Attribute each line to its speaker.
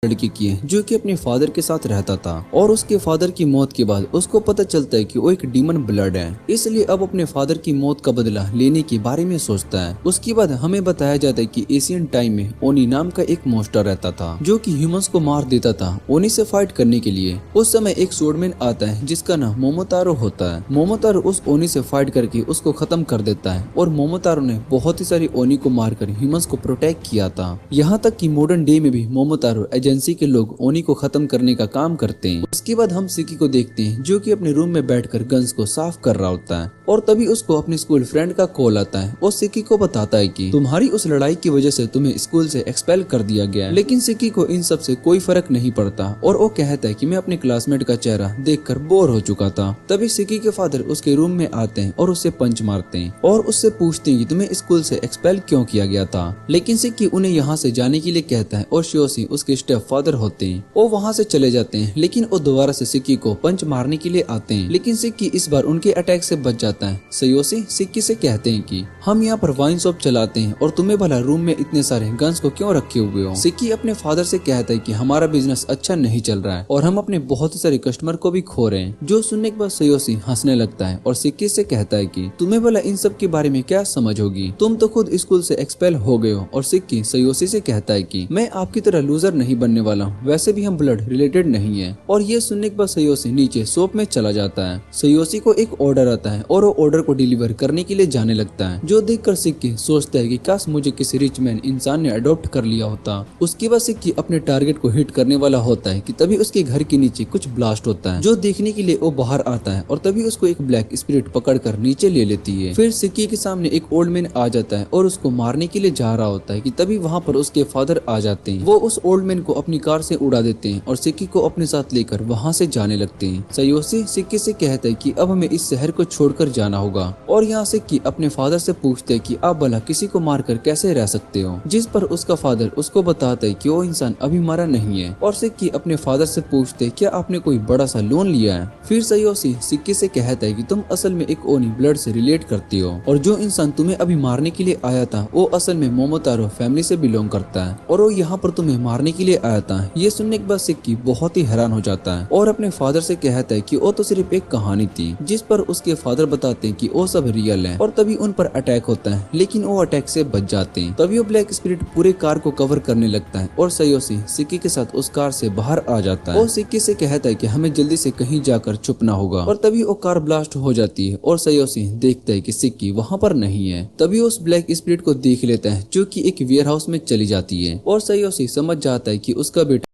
Speaker 1: लड़के की है जो कि अपने फादर के साथ रहता था और उसके फादर की मौत के बाद उसको पता चलता है कि वो एक डीमन ब्लड है, इसलिए अब अपने फादर की मौत का बदला लेने के बारे में सोचता है। उसके बाद हमें बताया जाता है कि एशियन टाइम में ओनी नाम का एक मॉन्स्टर रहता था जो कि ह्यूमंस को मार देता था ओनी से फाइट करने के लिए। उस समय एक स्वॉर्डमैन आता है जिसका नाम मोमोतारो होता है। मोमोतारो उस ओनी से फाइट करके उसको खत्म कर देता है और मोमोतारो ने बहुत ही सारी ओनी को मारकर ह्यूमंस को प्रोटेक्ट किया था। यहाँ तक कि मॉडर्न डे में भी मोमोतारो एजेंसी के लोग ओनी को खत्म करने का काम करते हैं। उसके बाद हम सिकी को देखते हैं जो कि अपने रूम में बैठकर गन्स को साफ कर रहा होता है और तभी उसको अपने स्कूल फ्रेंड का कॉल आता है और सिकी को बताता है कि तुम्हारी उस लड़ाई की वजह से तुम्हें स्कूल से एक्सपेल कर दिया गया है। लेकिन सिकी को इन सब से कोई फर्क नहीं पड़ता और वो कहता है कि मैं अपने क्लासमेट का चेहरा देखकर बोर हो चुका था। तभी सिकी के फादर उसके रूम में आते हैं और उससे पंच मारते हैं और उससे पूछते हैं कि तुम्हें स्कूल से एक्सपेल क्यों किया गया था। लेकिन सिकी उन्हें यहाँ से जाने के लिए कहता है और शियोशी उसके स्टेप फादर होते हैं। वो वहाँ से चले जाते हैं लेकिन वो दोबारा से सिकी को पंच मारने के लिए आते हैं, लेकिन सिकी इस बार उनके अटैक से बच जाता है। शियोशी सिकी से कहते हैं कि हम यहाँ पर वाइन शॉप चलाते हैं और तुम्हें भला रूम में इतने सारे गन्स को क्यों रखे हुए हो। सिकी अपने फादर से कहता है कि हमारा बिजनेस अच्छा नहीं चल रहा है और हम अपने बहुत ही सारे कस्टमर को भी खो रहे हैं। जो सुनने के बाद शियोशी हंसने लगता है और सिकी से कहता है कि तुम्हें भला इन सब के बारे में क्या समझ होगी, तुम तो खुद स्कूल से एक्सपेल हो गए हो। और सिकी शियोशी से कहता है कि मैं आपकी तरह लूजर नहीं बनने वाला हूँ, वैसे भी हम ब्लड रिलेटेड नहीं है। और ये सुनने के बाद शियोशी नीचे शॉप में चला जाता है। शियोशी को एक ऑर्डर आता है और वो ऑर्डर को डिलीवर करने के लिए जाने लगता है, जो देखकर सिक्की सोचता है कि काश मुझे किसी रिच मैन इंसान ने अडॉप्ट कर लिया होता। उसके बाद सिक्की अपने टारगेट को हिट करने वाला होता है कि तभी उसके घर के नीचे कुछ ब्लास्ट होता है, जो देखने के लिए वो बाहर आता है और तभी उसको एक ब्लैक स्पिरिट पकड़कर नीचे ले लेती है। फिर सिक्की के सामने एक ओल्ड मैन आ जाता है और उसको मारने के लिए जा रहा होता है कि तभी वहाँ पर उसके फादर आ जाते हैं। वो उस ओल्ड मैन को अपनी कार से उड़ा देते हैं और सिक्की को अपने साथ लेकर वहाँ से जाने लगते हैं। शियोशी सिक्की से कहता है कि अब हमें इस शहर को छोड़कर जाना होगा और यहाँ सिक्की अपने फादर से पूछते हैं कि आप भला किसी को मारकर कैसे रह सकते हो, जिस पर उसका फादर उसको बताता है कि वो इंसान अभी मरा नहीं है। और सिक्की अपने फादर से पूछते हैं क्या आपने कोई बड़ा सा लोन लिया है। फिर शियोशी सिक्की से कहता है कि तुम असल में एक ओनी ब्लड से रिलेट करती हो और जो इंसान तुम्हें अभी मारने के लिए आया था वो असल में मोमोतारो फैमिली से बिलोंग करता है और वो यहाँ पर तुम्हें मारने के लिए आया था। ये सुनने के बाद सिक्की बहुत ही हैरान हो जाता है और अपने फादर से कहता है कि वो तो सिर्फ एक कहानी थी, जिस पर उसके फादर बताते हैं कि वो सब रियल है। और तभी उन पर अटैक होता है लेकिन वो अटैक से बच जाते हैं। तभी वो ब्लैक स्पिरिट पूरे कार को कवर करने लगता है और शियोशी सिक्की के साथ उस कार से बाहर आ जाता है और सिक्की से कहता है कि हमें जल्दी से कहीं जाकर छुपना होगा। और तभी वो कार ब्लास्ट हो जाती है और शियोशी देखता है कि सिक्की वहाँ पर नहीं है। तभी उस ब्लैक स्पिरिट को देख लेता है जो कि एक वेयर हाउस में चली जाती है और शियोशी समझ जाता है कि उसका बेटा